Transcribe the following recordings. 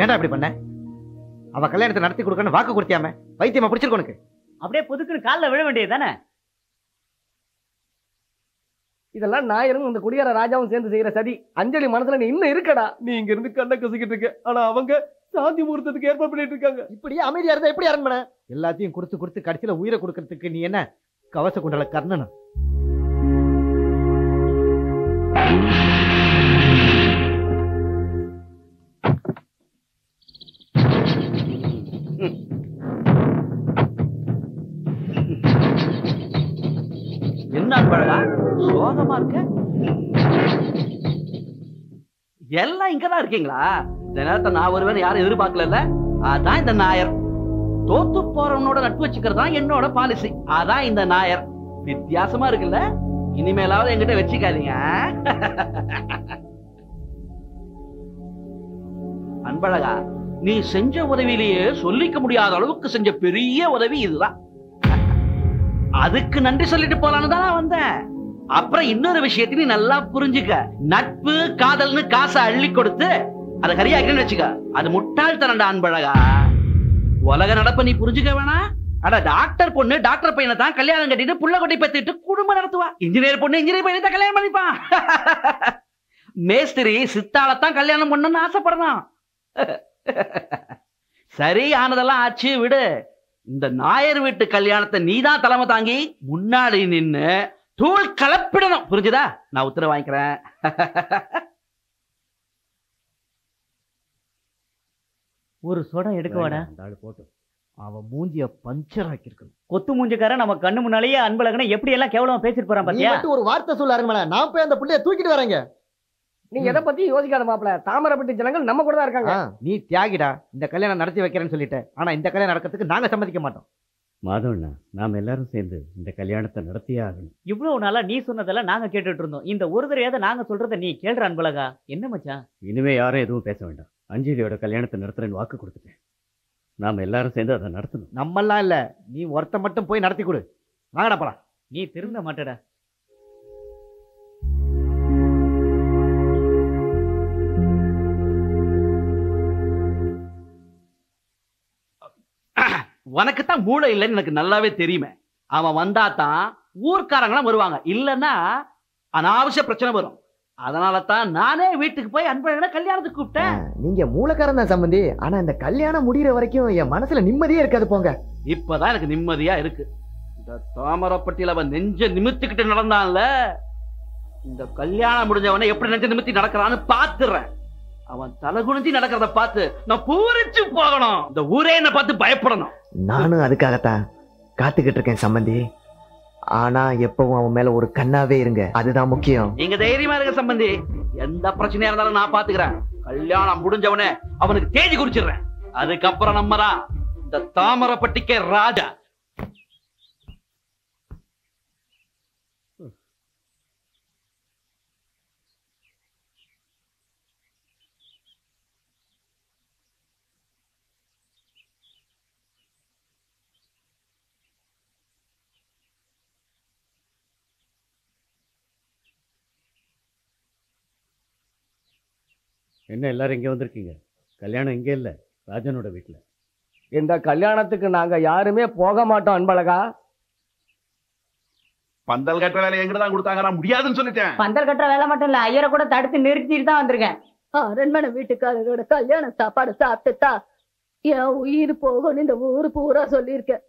ஏன்டா இப்படி பண்ண? அவ கல்யாணத்தை நடத்தி கொடுக்கணும் வாக்கு கொடுத்தியாம வைத்தியமா பிடிச்சிருக்கு உனக்கு? அப்படியே புதுக்குன்னு காலில் விழ வேண்டியது தானே. இதெல்லாம் நாயரும் இந்த குடியார ராஜாவும் சேர்ந்து செய்யற சதி. அஞ்சலி மனசுல நீ இன்னும் இருக்கடா. நீ இங்க இருந்து கண்ணை கசிக்கிட்டு இருக்க, ஆனா அவங்க சாந்தி முகூர்த்தத்துக்கு ஏற்பாடு பண்ணிட்டு இருக்காங்க. இப்படியே அமைதியா இருந்தா எப்படி அரண்மனை? எல்லாத்தையும் கொடுத்து கொடுத்து கடைசியில உயிரை கொடுக்கறதுக்கு நீ என்ன கவச குண்டல கர்ணனா? என்ன அன்பழகா சோகமா இருக்க? எல்லாம் இங்கதான் இருக்கீங்களா? இந்த நேரத்தை நான் ஒருவன் யாரும் எதிர்பார்க்கல. அதான் இந்த நாயர். தோத்து போறவனோட நட்பு வச்சுக்கிறது தான் என்னோட பாலிசி. அதான் இந்த நாயர். வித்தியாசமா இருக்குல்ல? இனிமேலாவது என்கிட்ட வச்சுக்காதீங்க. அன்பழகா, நீ செஞ்ச உதவியிலேயே சொல்லிக்க முடியாத அளவுக்கு செஞ்ச பெரிய உதவி இதுதான். அதுக்கு நன்றி சொல்லிட்டு போலான்னு தான் வந்தேன். அப்புறம் இன்னொரு விஷயத்தை நீ நல்லா புரிஞ்சுக்க. நட்பு காதல்னு காசை அள்ளி கொடுத்து அதை கரியாக்கிறேன்னு வச்சுக்க, அது முட்டாள்தனடா அன்பழகா. உலக நடப்ப நீ புரிஞ்சுக்க வேணா? அட டாக்டர் பொண்ணு டாக்டர் பையனை தான் கல்யாணம் கட்டிட்டு புள்ள கொட்டி பத்திட்டு குடும்பம் நடத்துவா. இன்ஜினியர் பொண்ணு இன்ஜினியர் பையனை தான் கல்யாணம் பண்ணிப்பான். மேஸ்திரி சித்தாலத்தான் கல்யாணம் பண்ணணும்னு ஆசைப்படுறான். சரி, ஆனதெல்லாம் ஆச்சு, விடு. இந்த நாயர் வீட்டு கல்யாணத்தை நீதான் தலைமை தாங்கி முன்னாடி நின்னு தூள் கலப்பிடணும், புரிஞ்சுதா? நான் உத்தரவு வாங்கிக்கிறேன். ஒரு சொடம் எடுக்கவாடா. போட்டு அவன் மூஞ்சிய பஞ்சர் ஆக்கிருக்கணும். கொத்து மூஞ்சிக்காரன் நம்ம கண்ணு முன்னாலேயே அன்பழகனை எப்படி எல்லாம் கேவலமா பேசிட்டு போறான் பாத்தியா? ஒரு வார்த்தை சொல்ல அரண்மனை, நான் போய் அந்த புள்ளைய தூக்கிட்டு வரேங்க. நீங்க எதை பத்தி யோசிக்காத மாப்பிள. தாமரப்பட்டி ஜனங்கள் நம்ம கூட தான் இருக்காங்க. நீ தியாகிடா, இந்த கல்யாணம் நடத்தி வைக்கிறேன்னு சொல்லிட்டேன். ஆனா இந்த கல்யாணம் நடக்கிறதுக்கு நாங்க சம்மதிக்க மாட்டோம். மாதவண்ணா, நாம எல்லாரும் சேர்ந்து இந்த கல்யாணத்தை நடத்தியே ஆகணும். இவ்வளவு நாளா நீ சொன்னதெல்லாம் நாங்க கேட்டுட்டு இருந்தோம். இந்த ஒரு தடவையாவது நாங்க சொல்றத நீ கேள்ற அன்பழகா. என்ன மச்சான்? இனிமே யாரும் எதுவும் பேச வேண்டாம். அஞ்சலியோட கல்யாணத்தை நடத்துறேன்னு வாக்கு கொடுத்துட்டேன். நாம எல்லாரும் சேர்ந்து அதை நடத்தணும். நம்மெல்லாம் இல்ல, நீ ஒருத்த மட்டும் போய் நடத்தி கொடு. வாங்கடா போலாம். நீ திருந்த மாட்டடா. உனக்குத்தான் மூளை இல்லைன்னு எனக்கு நல்லாவே தெரியுமே. அவன் வந்தா தான் ஊர்க்காரங்களாம் வருவாங்க, இல்லன்னா அனாவசிய பிரச்சனை வரும். அதனால தான் நானே வீட்டுக்கு போய் அன்பழகனை கல்யாணத்துக்கு கூப்பிட்டேன். நீங்க மூலக்காரன் தான் சம்பந்தி, ஆனா இந்த கல்யாணம் முடிகிற வரைக்கும் என் மனசுல நிம்மதியே இருக்காது. போங்க. இப்பதான் எனக்கு நிம்மதியா இருக்கு. இந்த தாமரப்பட்டியில அவன் நெஞ்ச நிமித்திக்கிட்டு நடந்தான்ல, இந்த கல்யாணம் முடிஞ்சவனை எப்படி நெஞ்ச நிமித்தி நடக்கிறான்னு பாத்துறேன். அவன் தலகுனிஞ்சி நடக்கிறத பார்த்து நான் பூரிச்சு போகணும். இந்த ஊரே என்ன பார்த்து பயப்படணும். நானும் அதுக்காகத்தான் காத்துக்கிட்டு இருக்கேன் சம்பந்தி. ஆனா எப்பவும் அவன் மேல ஒரு கண்ணாவே இருங்க, அதுதான் முக்கியம். நீங்க தைரியமா இருக்க சம்பந்தி. எந்த பிரச்சனையா இருந்தாலும் நான் பாத்துக்கிறேன். கல்யாணம் முடிஞ்சவனே அவனுக்கு தேதி குறிச்சிடுறேன். அதுக்கப்புறம் நம்மதான் இந்த தாமரப்பட்டிக்கே ராஜா. என்ன எல்லாரும் இங்கே வந்திருக்கீங்க? கல்யாணம் இங்கே இல்லை, ராஜனோட வீட்டில். இந்த கல்யாணத்துக்கு நாங்க யாருமே போக மாட்டோம் அன்பழகா. பந்தல் கட்டுற வேலை எங்கிட்ட தான் கொடுத்தாங்க, நான் முடியாதுன்னு சொல்லிட்டேன். பந்தல் கட்டுற வேலை மட்டும் இல்ல, ஐயரை கூட தடுத்து நிறுத்திட்டு தான் வந்திருக்கேன். அரண்மனை வீட்டுக்காரரோட கல்யாண சாப்பாடு சாப்பிட்டுட்டா என் உயிர் போகணும் இந்த ஊரு பூரா சொல்லியிருக்கேன்.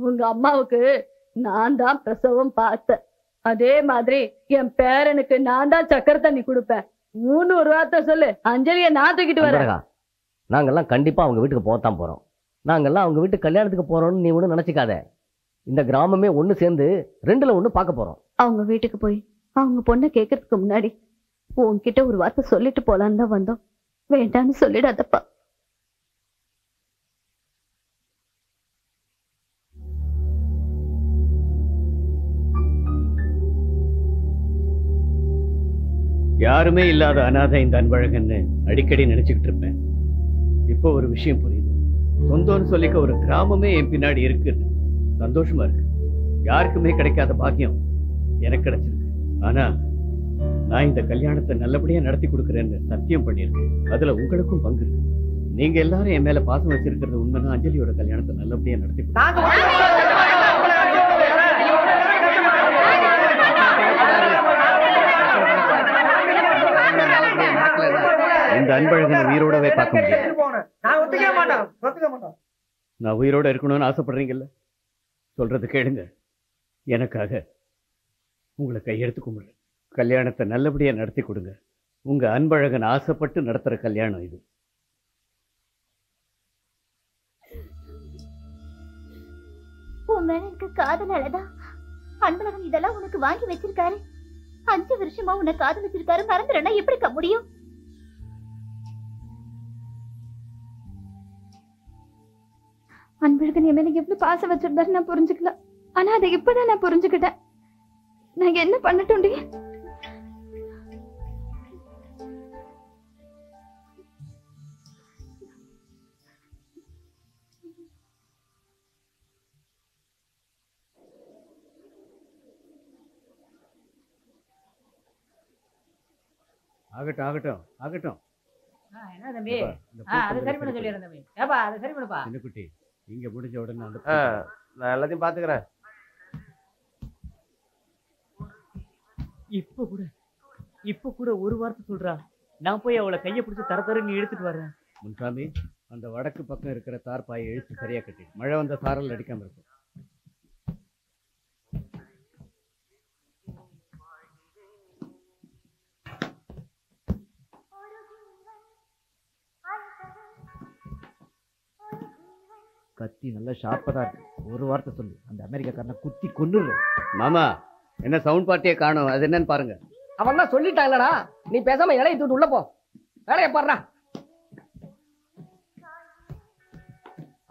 உங்க அம்மாவுக்கு நான் தான் பிரசவம் பார்த்தேன், அதே மாதிரி என் பேரனுக்கு நான் தான் சக்கரை தண்ணி கொடுப்பேன். 300 வார்த்தை சொல்லு, அஞ்சலிய நான் தூக்கிட்டு வரேன். நாங்கெல்லாம் கண்டிப்பா அவங்க வீட்டுக்கு போகத்தான் போறோம். நாங்கெல்லாம் அவங்க வீட்டு கல்யாணத்துக்கு போறோம்னு நீ ஒன்றும் நினைச்சிக்காத. இந்த கிராமமே ஒண்ணு சேர்ந்து 2ல 1 பார்க்க போறோம். அவங்க வீட்டுக்கு போய் அவங்க பொண்ணை கேட்கறதுக்கு முன்னாடி உன்கிட்ட ஒரு வார்த்தை சொல்லிட்டு போலான்னு தான் வந்தோம். வேண்டான்னு சொல்லிடாதப்பா. யாருமே இல்லாத அனாதை இந்த அன்பழகன்னு அடிக்கடி நினைச்சுக்கிட்டு இருப்பேன். இப்போ ஒரு விஷயம் புரியுது. சொந்தம்னு சொல்லிக்க ஒரு கிராமமே என் பின்னாடி இருக்குன்னு சந்தோஷமா இருக்கு. யாருக்குமே கிடைக்காத பாக்கியம் எனக்கு கிடைச்சிருக்கு. ஆனா நான் இந்த கல்யாணத்தை நல்லபடியா நடத்தி கொடுக்குறேன்னு சத்தியம் பண்ணியிருக்கேன். அதுல உங்களுக்கும் பங்கு இருக்கு. நீங்க எல்லாரும் என் மேல பாசம் வச்சிருக்கிறது உண்மைன்னா அஞ்சலியோட கல்யாணத்தை நல்லபடியா நடத்தி இந்த அன்பழகனை உயிரோடவே பார்க்க முடியும். நான் உயிரோட இருக்கணும்னு ஆசைப்படுறீங்கல்ல, சொல்றது கேளுங்க. எனக்காக உங்களை கையெடுத்து கும்பிடுறேன். கல்யாணத்தை நல்லபடியா நடத்தி கொடுங்க. உங்க அன்பழகன் ஆசைப்பட்டு நடத்துற கல்யாணம் இது. உன் மேல இருக்க காதலாலதான் அன்பழகன் இதெல்லாம் உனக்கு வாங்கி வச்சிருக்காரு. 5 வருஷமா உன்னை காதலிச்சிருக்காரு, மறந்துடனா எப்படிக்க முடியும்? அன்பழகன் என் மேல எவ்வளவு பாசம் வச்சிருந்தாரு நான் புரிஞ்சுக்கல. ஆனா அதை இப்பதான் நான் புரிஞ்சுக்கிட்டேன். நான் என்ன பண்ணட்டும்டி? ஆகட்டும் ஆகட்டும் ஆகட்டும். என்ன தம்பி? அதை சரி பண்ண சொல்லிடுறேன் தம்பி. ஏப்பா அதை சரி பண்ணுப்பா. சின்னக்குட்டி, இங்க முடிஞ்ச உடனே அந்த நான் எல்லாத்தையும் பாத்துக்கிறேன். இப்ப கூட ஒரு வார்த்தை சொல்றா. நான் போய் அவளை கையை பிடிச்சி தரன்னு இழுத்துட்டு வர்றேன். முன்சாமி, அந்த வடக்கு பக்கம் இருக்கிற தார்பாயை இழுத்து சரியா கட்டி, மழை வந்த சாரல் அடிக்காம இருக்கும். கத்தி நல்லா ஷார்ப்பா தான் இருக்கு. ஒரு வார்த்தை சொல்லு, அந்த அமெரிக்காக்காரனை குத்தி கொன்னுரு. மாமா, என்ன சவுண்ட் பார்ட்டியே காணும், அது என்னன்னு பாருங்க. அவன் தான் சொல்லிட்டாங்களடா, நீ பேசாம இலையை தூட்டு உள்ள போ. வேலையை பாடுறா.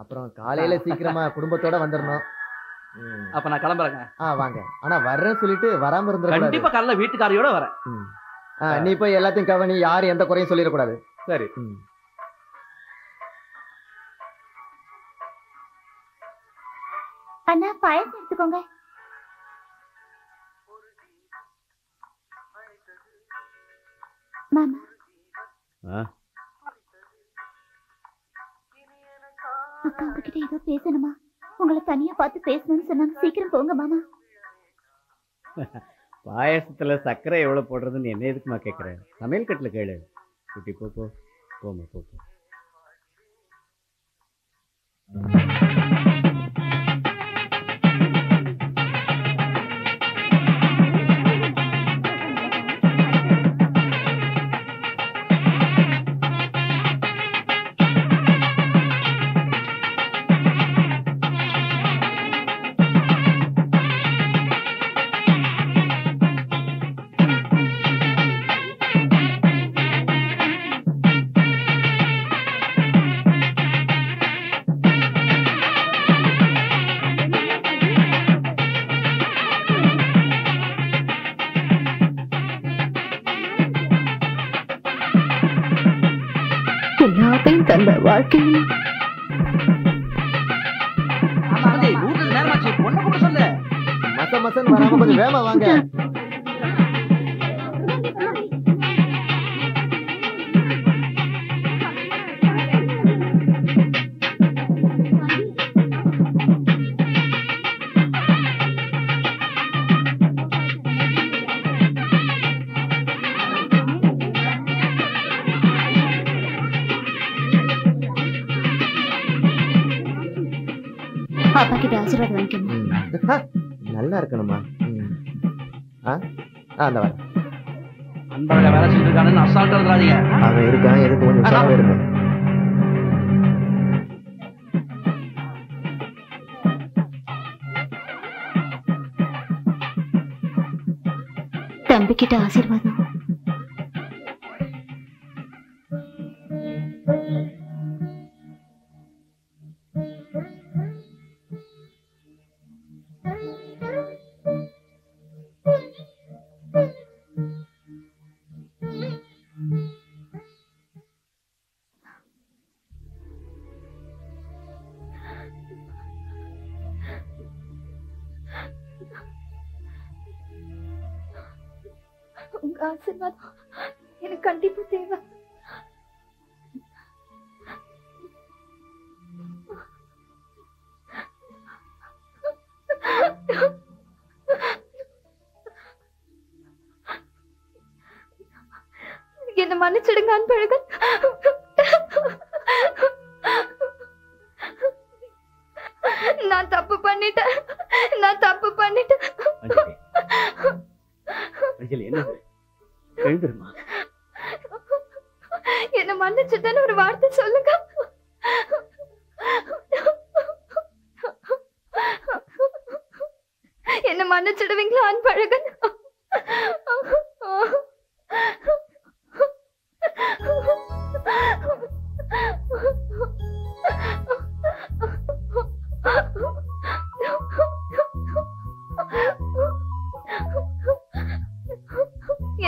அப்புறம் காலையில சீக்கிரமா குடும்பத்தோட வந்துடணும். அப்ப நான் கிளம்புறேங்க. வாங்க. ஆனா வர்றேன்னு சொல்லிட்டு வராம இருந்துடக்கூடாது. கண்டிப்பா காலைல வீட்டுக்காரியோட வரேன். நீ போய் எல்லாத்தையும் கவனி, யாரும் எந்த குறையும் சொல்லிடக்கூடாது. சரி. அண்ணா பாயசம் எடுத்துக்கோங்க. மாமா, அக்கா உங்ககிட்ட ஏதோ பேசணுமா? உங்களை தனியா பார்த்து பேசணும்னு சொன்னாங்க. சீக்கிரம் போங்க மாமா. பாயசத்துல சர்க்கரை எவ்வளவு போடுறதுன்னு என்ன எதுக்குமா கேட்கிறேன்? சமையல் கட்டுல கேளு. குட்டி போ போ போமா போ. எல்லாத்தையும் தந்த வாழ்க்கையில் நேரமாச்சு, பொண்ணு கூட சொல்லு. மசன்னு வராம கொஞ்சம் வேகமா வாங்க. பாப்பா கிட்ட ஆசீர்வாதம் வாங்கிக்கணும். நல்லா இருக்கணுமா? அந்த வர அன்பழகன் வேலை செஞ்சுட்டு இருக்கான்னு அசால்ட்டா இருக்காதீங்க. அவன் இருக்கான், எதுக்கு கொஞ்சம் உஷாரா இருங்க. தம்பி கிட்ட ஆசீர்வாதம். உங்க ஆசீர்வாதம் எனக்கு கண்டிப்பா தேவை. என்ன மன்னிச்சிடுங்க அன்பழகன். நான் தப்பு பண்ணிட்டேன். என்ன மன்னிச்சிட்டேன்னு ஒரு வார்த்தை சொல்லுங்க. என்ன மன்னிச்சிடுவீங்களா அன்பழகன்?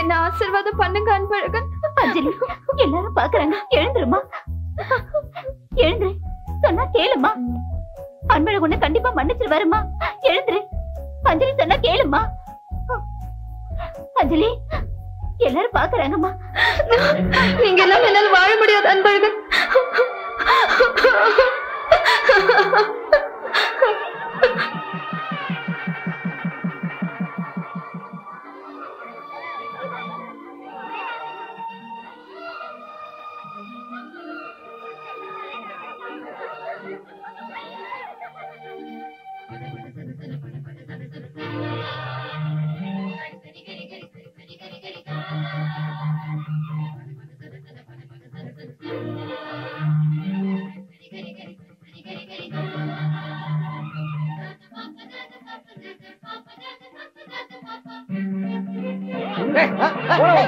என்ன ஆசீர்வாதம் பண்ணுங்க அன்பழகன். அஞ்சலி, எல்லாரும் பாக்குறாங்க. எழுந்துருமா, எழுந்துரு. சொன்னா கேளுமா. அன்பழகன் உன்னை கண்டிப்பா மன்னிச்சிரு வருமா. எழுந்துரு. அஞ்சலி சொன்னா கேளுமா. அஞ்சலி, எல்லாரும் பாக்குறாங்கம்மா. நீங்க எல்லாம் என்னால வாழ முடியாது அன்பழகன்.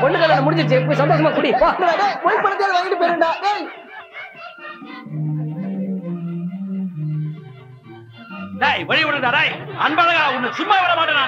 பொண்ணு கல்யாணம் முடிஞ்சிருச்சு, போய் சந்தோஷமா குடி. வாங்கிட்டு போயிருந்தா வழி விடுடா. அன்பழகா உன்னை சும்மா விட மாட்டேனா.